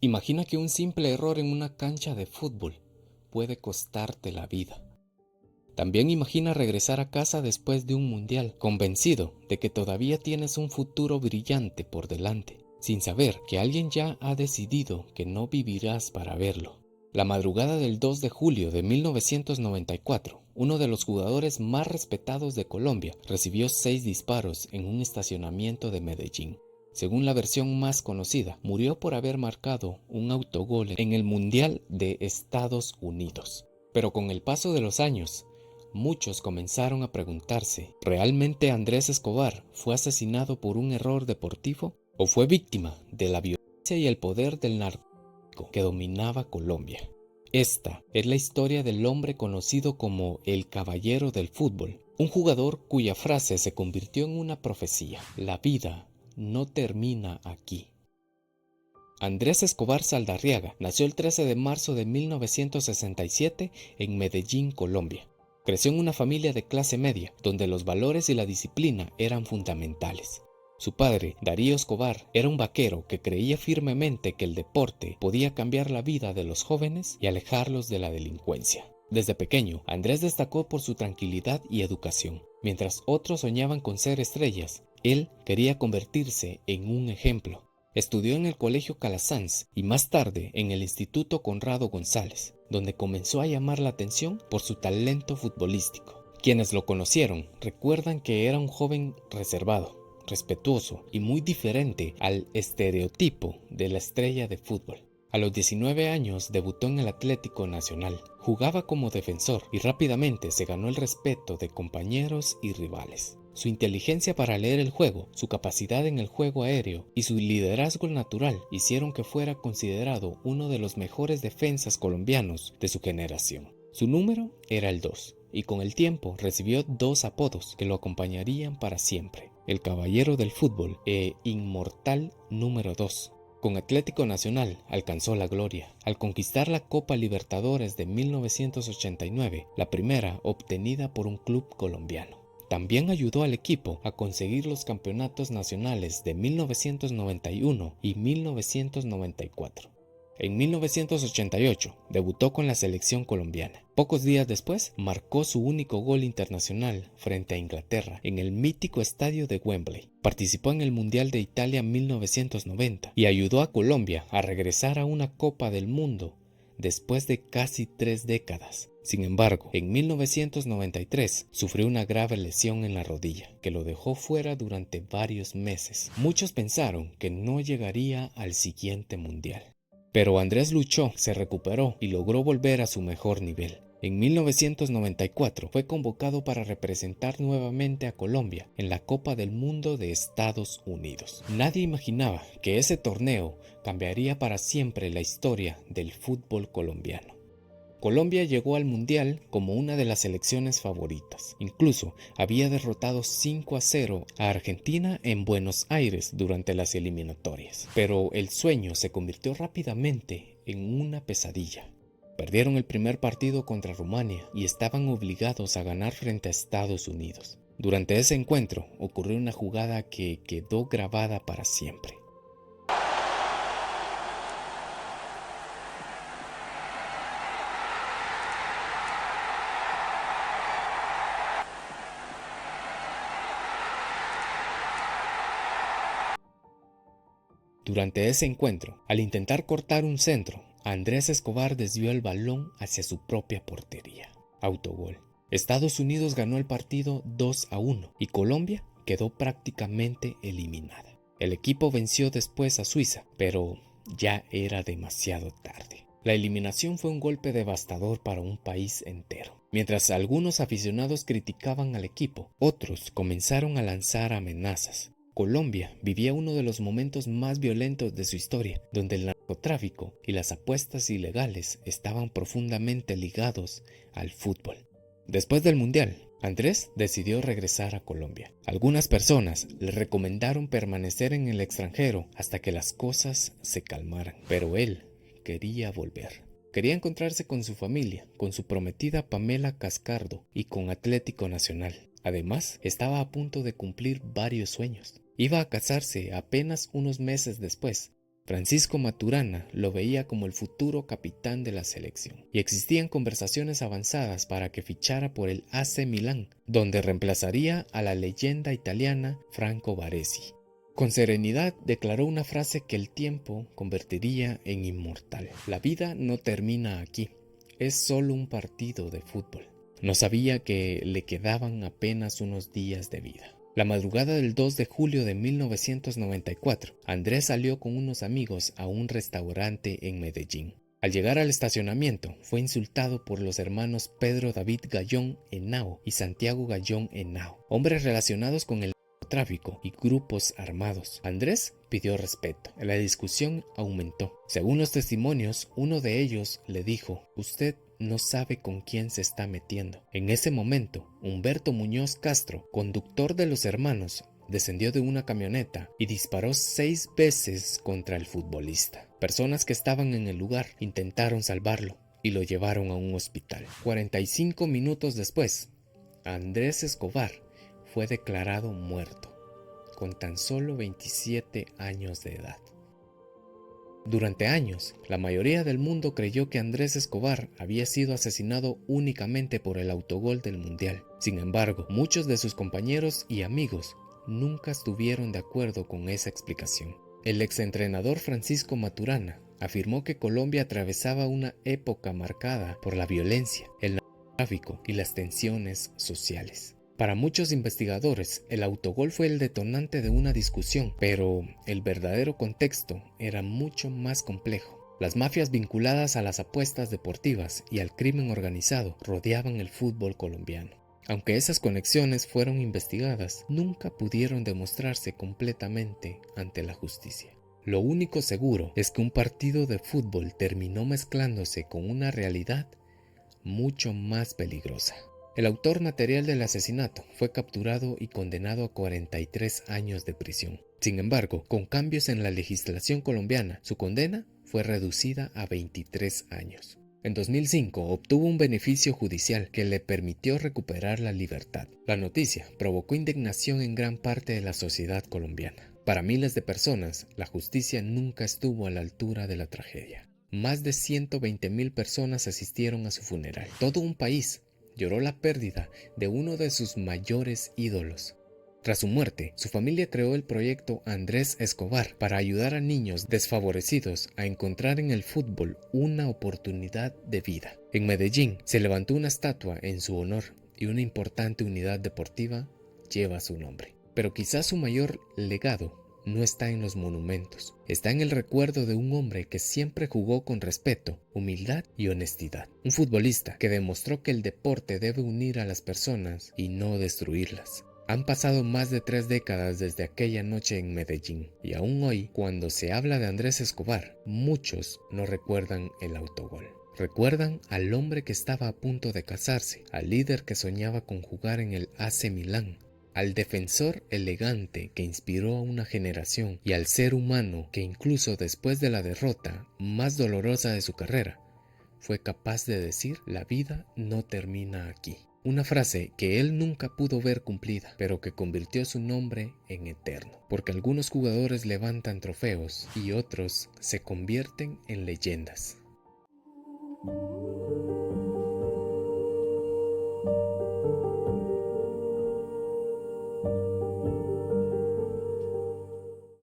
Imagina que un simple error en una cancha de fútbol puede costarte la vida. También imagina regresar a casa después de un mundial, convencido de que todavía tienes un futuro brillante por delante, sin saber que alguien ya ha decidido que no vivirás para verlo. La madrugada del 2 de julio de 1994, uno de los jugadores más respetados de Colombia recibió 6 disparos en un estacionamiento de Medellín. Según la versión más conocida, murió por haber marcado un autogol en el Mundial de Estados Unidos. Pero con el paso de los años, muchos comenzaron a preguntarse, ¿realmente Andrés Escobar fue asesinado por un error deportivo o fue víctima de la violencia y el poder del narcotráfico que dominaba Colombia? Esta es la historia del hombre conocido como el Caballero del Fútbol, un jugador cuya frase se convirtió en una profecía: la vida no termina aquí. Andrés Escobar Saldarriaga nació el 13 de marzo de 1967 en Medellín, Colombia. Creció en una familia de clase media, donde los valores y la disciplina eran fundamentales. Su padre, Darío Escobar, era un vaquero que creía firmemente que el deporte podía cambiar la vida de los jóvenes y alejarlos de la delincuencia. Desde pequeño, Andrés destacó por su tranquilidad y educación. Mientras otros soñaban con ser estrellas, él quería convertirse en un ejemplo. Estudió en el Colegio Calasanz y más tarde en el Instituto Conrado González, donde comenzó a llamar la atención por su talento futbolístico. Quienes lo conocieron recuerdan que era un joven reservado, respetuoso y muy diferente al estereotipo de la estrella de fútbol. A los 19 años debutó en el Atlético Nacional. Jugaba como defensor y rápidamente se ganó el respeto de compañeros y rivales. Su inteligencia para leer el juego, su capacidad en el juego aéreo y su liderazgo natural hicieron que fuera considerado uno de los mejores defensas colombianos de su generación. Su número era el 2 y con el tiempo recibió 2 apodos que lo acompañarían para siempre: el Caballero del Fútbol e Inmortal número 2. Con Atlético Nacional alcanzó la gloria al conquistar la Copa Libertadores de 1989, la primera obtenida por un club colombiano. También ayudó al equipo a conseguir los campeonatos nacionales de 1991 y 1994. En 1988 debutó con la selección colombiana. Pocos días después marcó su único gol internacional frente a Inglaterra en el mítico estadio de Wembley. Participó en el Mundial de Italia 1990 y ayudó a Colombia a regresar a una Copa del Mundo después de casi 3 décadas. Sin embargo, en 1993 sufrió una grave lesión en la rodilla que lo dejó fuera durante varios meses. Muchos pensaron que no llegaría al siguiente mundial. Pero Andrés luchó, se recuperó y logró volver a su mejor nivel. En 1994 fue convocado para representar nuevamente a Colombia en la Copa del Mundo de Estados Unidos. Nadie imaginaba que ese torneo cambiaría para siempre la historia del fútbol colombiano. Colombia llegó al Mundial como una de las selecciones favoritas. Incluso había derrotado 5-0 a Argentina en Buenos Aires durante las eliminatorias. Pero el sueño se convirtió rápidamente en una pesadilla. Perdieron el primer partido contra Rumania y estaban obligados a ganar frente a Estados Unidos. Durante ese encuentro ocurrió una jugada que quedó grabada para siempre. Durante ese encuentro, al intentar cortar un centro, Andrés Escobar desvió el balón hacia su propia portería. Autogol. Estados Unidos ganó el partido 2-1 y Colombia quedó prácticamente eliminada. El equipo venció después a Suiza, pero ya era demasiado tarde. La eliminación fue un golpe devastador para un país entero. Mientras algunos aficionados criticaban al equipo, otros comenzaron a lanzar amenazas. Colombia vivía uno de los momentos más violentos de su historia, donde el narcotráfico y las apuestas ilegales estaban profundamente ligados al fútbol. Después del Mundial, Andrés decidió regresar a Colombia. Algunas personas le recomendaron permanecer en el extranjero hasta que las cosas se calmaran, pero él quería volver. Quería encontrarse con su familia, con su prometida Pamela Cascardo y con Atlético Nacional. Además, estaba a punto de cumplir varios sueños. Iba a casarse apenas unos meses después, Francisco Maturana lo veía como el futuro capitán de la selección y existían conversaciones avanzadas para que fichara por el AC Milán, donde reemplazaría a la leyenda italiana Franco Baresi. Con serenidad declaró una frase que el tiempo convertiría en inmortal: la vida no termina aquí, es solo un partido de fútbol. No sabía que le quedaban apenas unos días de vida. La madrugada del 2 de julio de 1994, Andrés salió con unos amigos a un restaurante en Medellín. Al llegar al estacionamiento, fue insultado por los hermanos Pedro David Gallón Henao y Santiago Gallón Henao, hombres relacionados con el tráfico y grupos armados. Andrés pidió respeto. La discusión aumentó. Según los testimonios, uno de ellos le dijo: "Usted no sabe con quién se está metiendo". En ese momento, Humberto Muñoz Castro, conductor de los hermanos, descendió de una camioneta y disparó 6 veces contra el futbolista. Personas que estaban en el lugar intentaron salvarlo y lo llevaron a un hospital. 45 minutos después, Andrés Escobar fue declarado muerto, con tan solo 27 años de edad. Durante años, la mayoría del mundo creyó que Andrés Escobar había sido asesinado únicamente por el autogol del Mundial. Sin embargo, muchos de sus compañeros y amigos nunca estuvieron de acuerdo con esa explicación. El exentrenador Francisco Maturana afirmó que Colombia atravesaba una época marcada por la violencia, el narcotráfico y las tensiones sociales. Para muchos investigadores, el autogol fue el detonante de una discusión, pero el verdadero contexto era mucho más complejo. Las mafias vinculadas a las apuestas deportivas y al crimen organizado rodeaban el fútbol colombiano. Aunque esas conexiones fueron investigadas, nunca pudieron demostrarse completamente ante la justicia. Lo único seguro es que un partido de fútbol terminó mezclándose con una realidad mucho más peligrosa. El autor material del asesinato fue capturado y condenado a 43 años de prisión. Sin embargo, con cambios en la legislación colombiana, su condena fue reducida a 23 años. En 2005 obtuvo un beneficio judicial que le permitió recuperar la libertad. La noticia provocó indignación en gran parte de la sociedad colombiana. Para miles de personas, la justicia nunca estuvo a la altura de la tragedia. Más de 120,000 personas asistieron a su funeral. Todo un país lloró la pérdida de uno de sus mayores ídolos. Tras su muerte, su familia creó el proyecto Andrés Escobar para ayudar a niños desfavorecidos a encontrar en el fútbol una oportunidad de vida. En Medellín se levantó una estatua en su honor y una importante unidad deportiva lleva su nombre. Pero quizás su mayor legado no está en los monumentos, está en el recuerdo de un hombre que siempre jugó con respeto, humildad y honestidad. Un futbolista que demostró que el deporte debe unir a las personas y no destruirlas. Han pasado más de 3 décadas desde aquella noche en Medellín, y aún hoy, cuando se habla de Andrés Escobar, muchos no recuerdan el autogol. Recuerdan al hombre que estaba a punto de casarse, al líder que soñaba con jugar en el AC Milán, al defensor elegante que inspiró a una generación y al ser humano que incluso después de la derrota más dolorosa de su carrera, fue capaz de decir: la vida no termina aquí. Una frase que él nunca pudo ver cumplida, pero que convirtió su nombre en eterno, porque algunos jugadores levantan trofeos y otros se convierten en leyendas.